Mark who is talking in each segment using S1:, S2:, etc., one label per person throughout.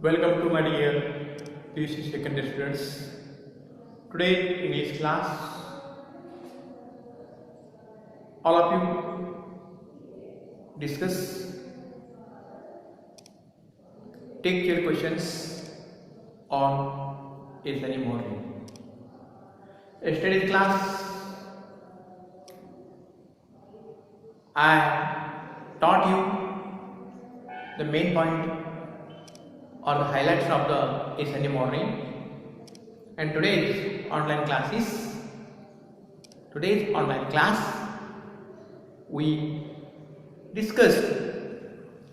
S1: Welcome to my dear PUC secondary students. Today English class, all of you discuss take your questions on a sunny morning. Yesterday's class I taught you the main point or the highlights of the a sunny morning, and today's online class we discussed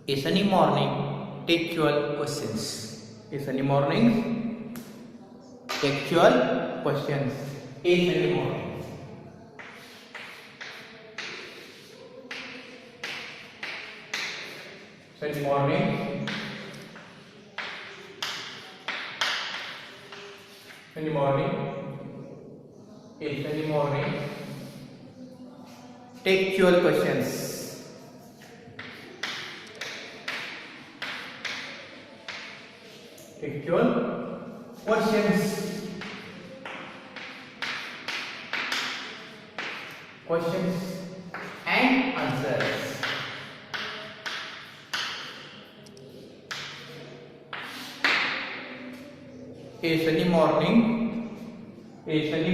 S1: a sunny morning textual questions. A sunny morning textual questions. A sunny morning. Sunny morning. Sunny morning. A sunny morning. Textual questions. Textual questions. Questions and answers. A sunny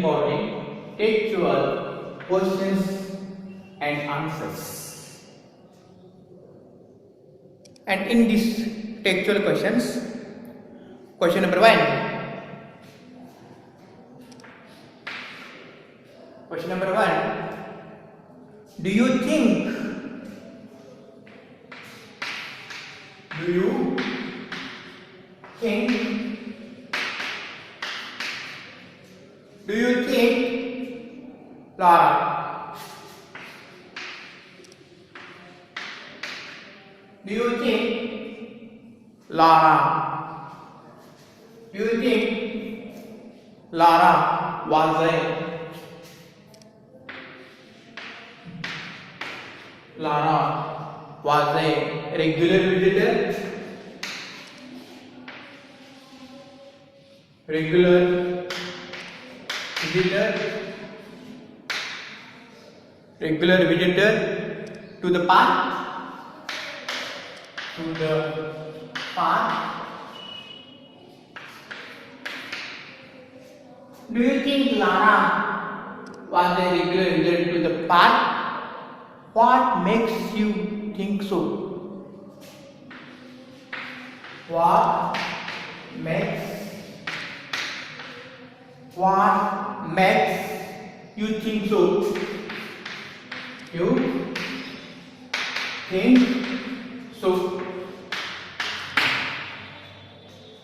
S1: morning, textual questions and answers. And in these textual questions, question number 1. Question number 1. Do you think Laura? Do you think Laura was a regular visitor? Regular visitor to the park? Do you think Lara was a regular visitor to the park? What makes you think so? What makes you think so? You think so?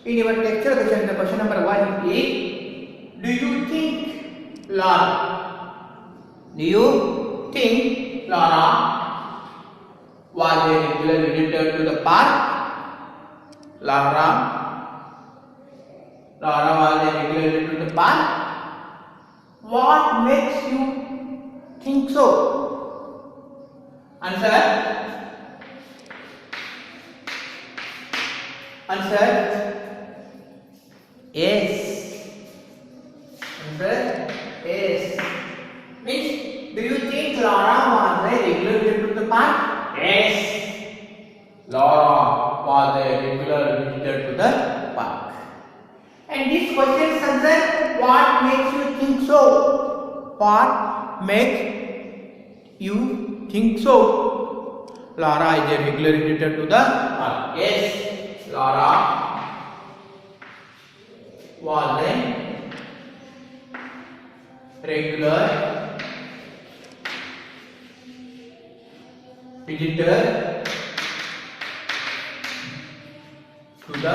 S1: In your textual question, the question number 1 is: do you think Laura was a regular visitor to the park? Laura was a regular visitor to the park. What makes you think so? Answer. Yes. Answer. Yes. Means, do you think Laura was a regular visitor to the park? Yes. Laura was a regular visitor to the park. And this question answer: what makes you think so? What makes you think so? Laura is a regular visitor to the park. Yes, Laura was a regular visitor to the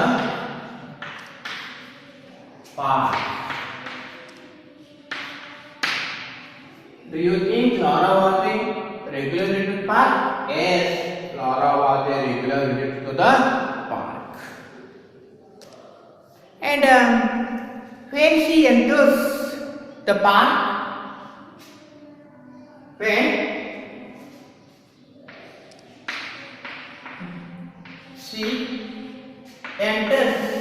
S1: park. Do you think Laura was a regular visitor to the park? Yes, Laura was a regular visitor to the park. And when she enters the park, when she enters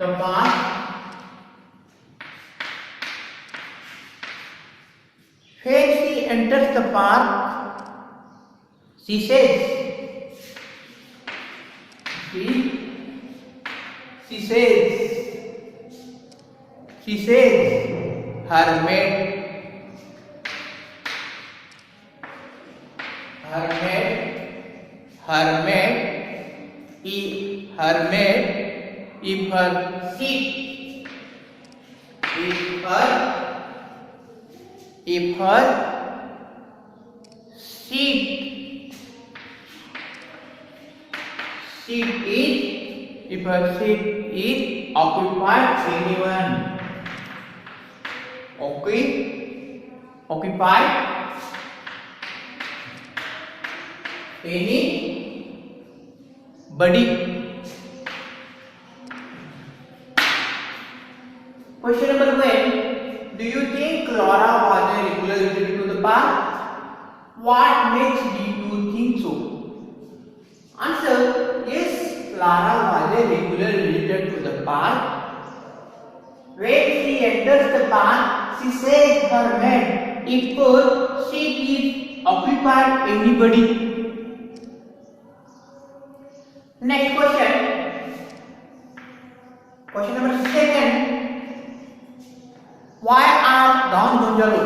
S1: the park. When she enters the park, she says, she says, her maid if her seat is occupied anybody. Question number 1. Do you think Laura was a regular visitor to the park? What makes you think so? Answer. Yes, Laura was a regular visitor to the park. When she enters the park, she says her maid if her seat is occupied anybody. Next question. Question number 2. Why are Don Gonzalo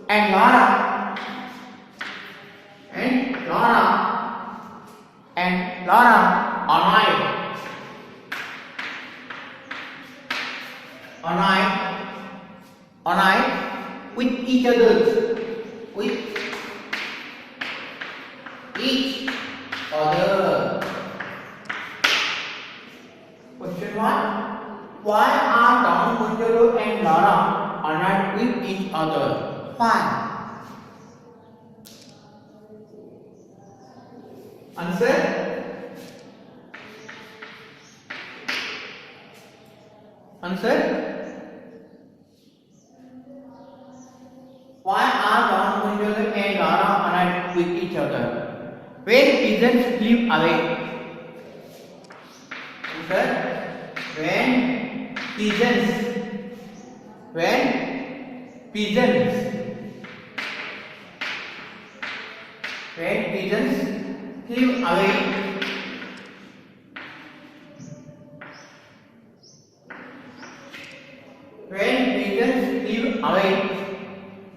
S1: and Laura annoyed with each other? Question 1. Why are Don Gonzalo and Laura annoyed with each other? Why? Answer. Why are Don Gonzalo and Laura annoyed with each other? When pigeons flew away. Answer. When pigeons flew away.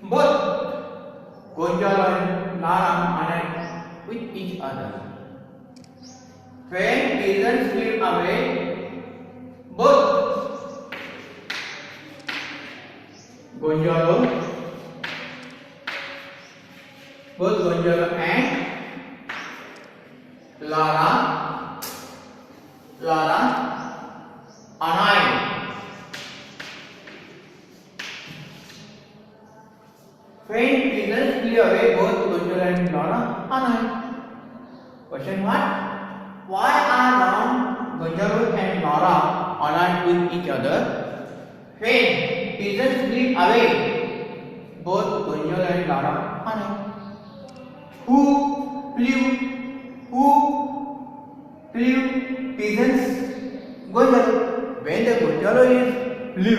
S1: Both Gonzalo and Laura annoyed with each other. When pigeons flew away, both Gonzalo and Laura annoyed. When pigeons flew away, both Gonzalo and Laura annoyed. Question 1. Why are Don Gonzalo and Laura annoyed with each other? When pigeons flew away, both Gonzalo and Laura annoyed. Who flew pigeons? Gonzalo. When the Gonzalo flew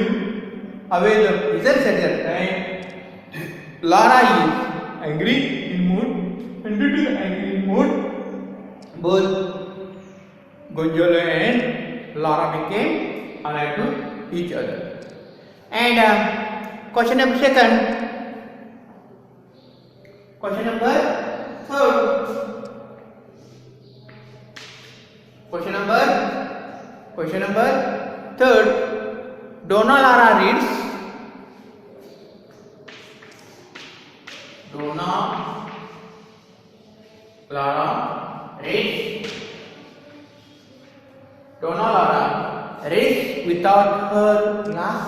S1: away the pigeons at that time, Laura is angry in mood, and due to the angry mood, both Gonzalo and Laura became annoyed to each other. And question number 2. Question number 3. Question number 3. Donna Laura reads. Donna Laura reads without her glass.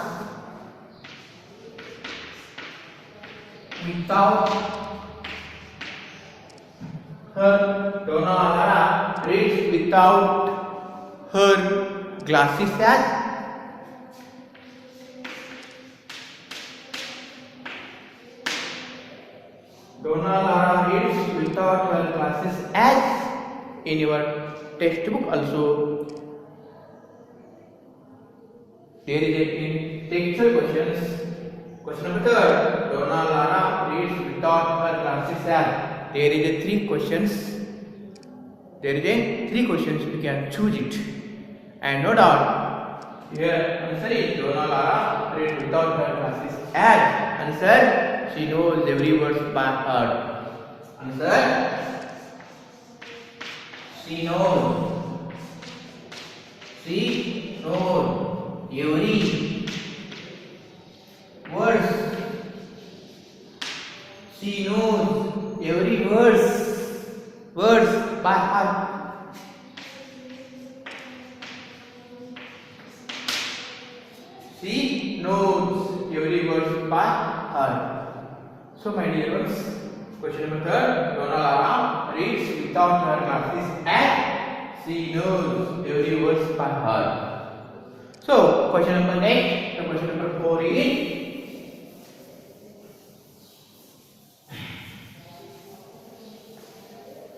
S1: Donna Laura reads without her glasses. Donna Lara reads without her glasses as in your textbook also. There is a textual questions. Question number 3. Donna Lara reads without her glasses as. There is a 3 questions. There is a 3 questions. You can choose it. And no doubt. Here answer is Donna Lara reads without her glasses as. Answer. She knows every word by heart. Answer. She knows. She knows every words. She knows every words by heart. She knows every word by heart. So my dear ones, question number 3. Donna Lara reads without her glasses and she knows every word by heart. So question number 8. The question number 4 is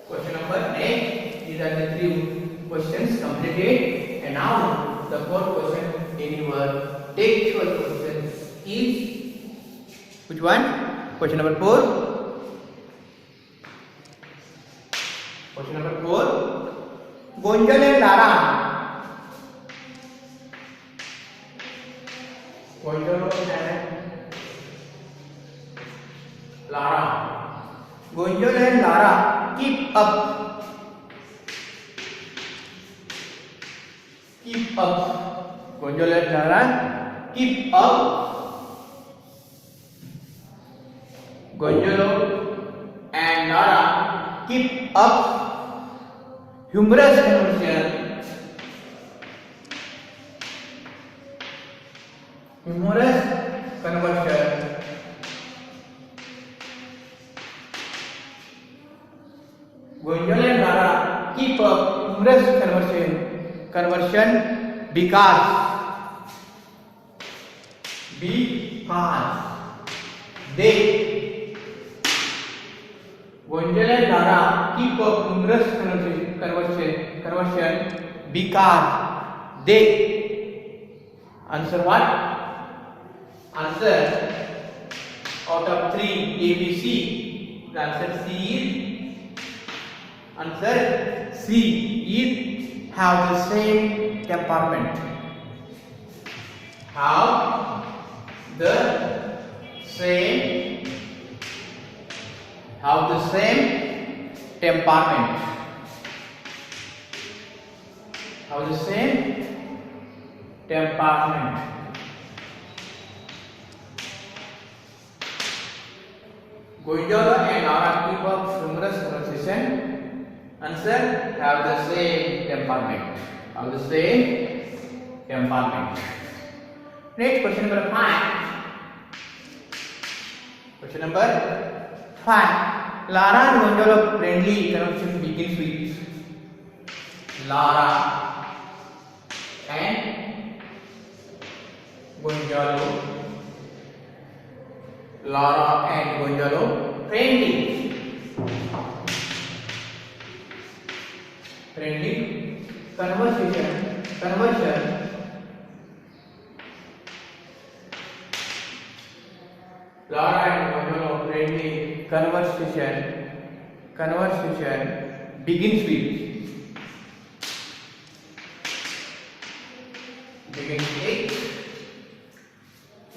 S1: question number 8. These are the 3 questions completed, and now the 4th question in your textual questions is which one? Question number 4. Question number 4. Gonjal and Lara. Gonjal and Lara. Gonjal and Lara keep up. Keep up. Gonjal and Lara keep up. Gonzalo and Lara keep up humorous conversation. Humorous conversation. Gonzalo and Lara keep up humorous conversation because they Gonzalo and Lara keep up humorous conversation because they. Answer what? Answer out of 3 ABC. The answer C is. Answer C is have the same temperament. Have the same temperament. Have the same temperament. Gonzalo and Lara keep up humorous conversation. Answer have the same temperament. Have the same temperament. Next question number 5. Question number 5. Lara and Gonzalo friendly conversation begins with. Lara and Gonzalo. Lara and Gonzalo friendly conversation. Lara and Gonzalo friendly conversation begins with.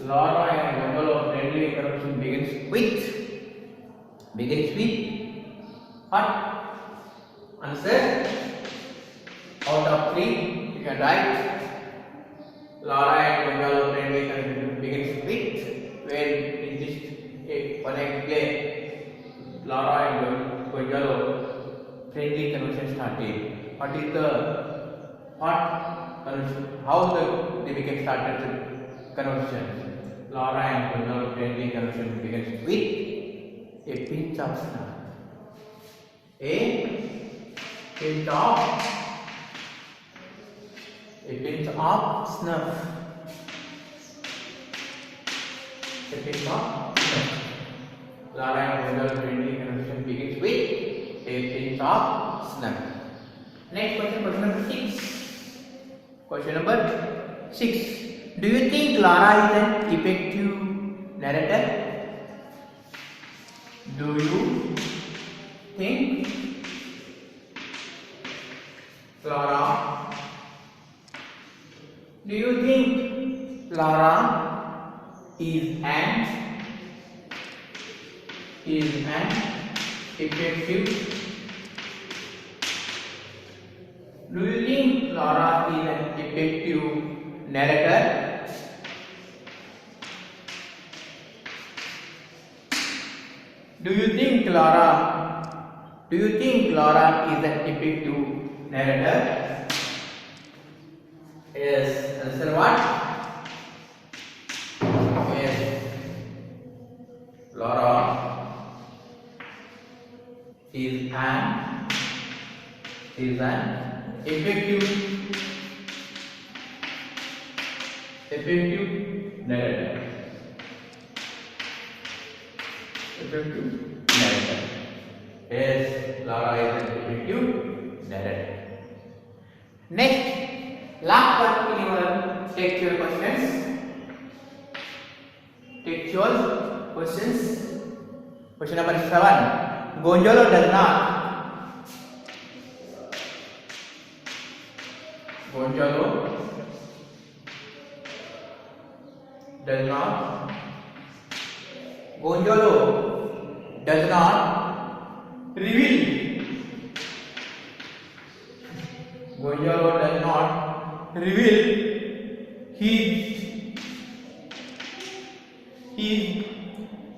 S1: Lara and Gonzalo friendly conversation begins with what? Answer out of 3 you can write. Lara and Gonzalo friendly conversation begins with. When in this one explain Lara and Gonzalo friendly conversation started. What is the how they became started the conversation? Lara and Gonzalo friendly conversation begins with a pinch of snuff. A pinch of snuff. Clara and Gonzalo friendly conversation begins with a pinch of snuff. Next question, question number 6. Question number 6. Do you think Clara is an effective narrator? Do you think Clara? Do you think Clara is an effective? Do you think Clara is an effective narrator? Do you think Clara is an effective narrator? Yes. Answer what? Yes. Clara is an effective narrator. Effective narrator. Yes, Clara is an effective narrator. Next, last one in your textual questions. Question number 7. Gonzalo does not reveal. Gonzalo does not reveal his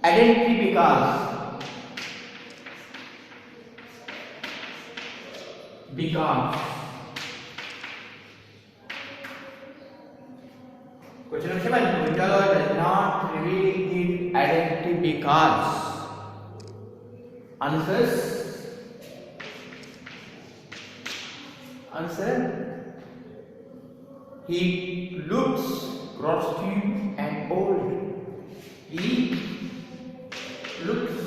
S1: identity because question number 7. Gonzalo does not reveal his identity because answer he looks grotesque and old. He looks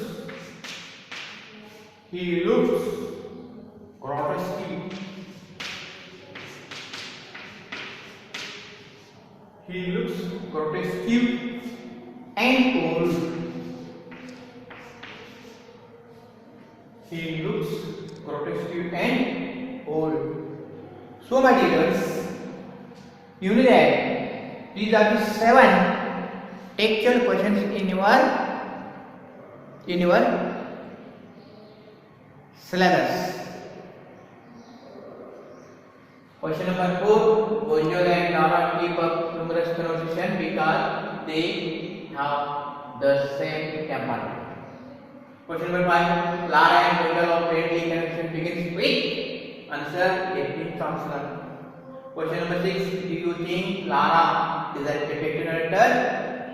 S1: grotesque. He looks grotesque and old. He looks grotesque and old. So my dears, you know that these are the 7 textual questions in your syllabus. Question number 4. Gonzalo and Clara keep up numerous conversations because they have the same temper. Question number 5. Clara and Gonzalo friendly connection begins with answer Edwin Thompson. Question number 6. Do you think Clara is an effective narrator?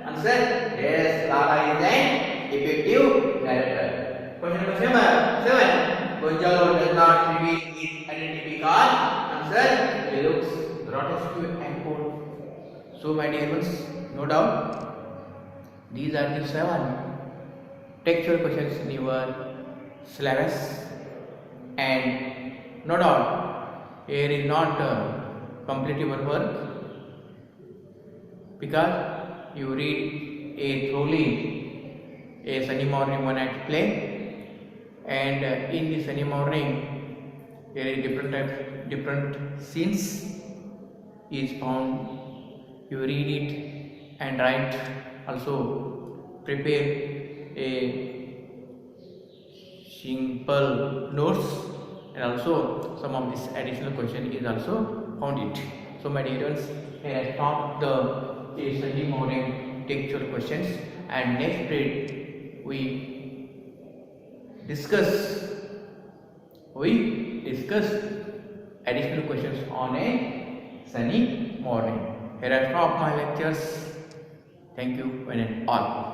S1: Answer yes, Clara is an effective narrator. Question number 7. Gonzalo does not reveal his identity because answer he looks grotesque and old. So my dear ones, no doubt these are the 7 textual questions in your syllabus, and no doubt here is not complete your work because you read a thoroughly a Sunday morning one act play, and in the Sunday morning there is different scenes is found. You read it and write, also prepare a simple notes, and also some of this additional question is also found it. So my dear ones, here I stop the Sunday morning textual questions, and next period we discuss additional questions on a sunny morning. Here I stop my lectures. Thank you one and all.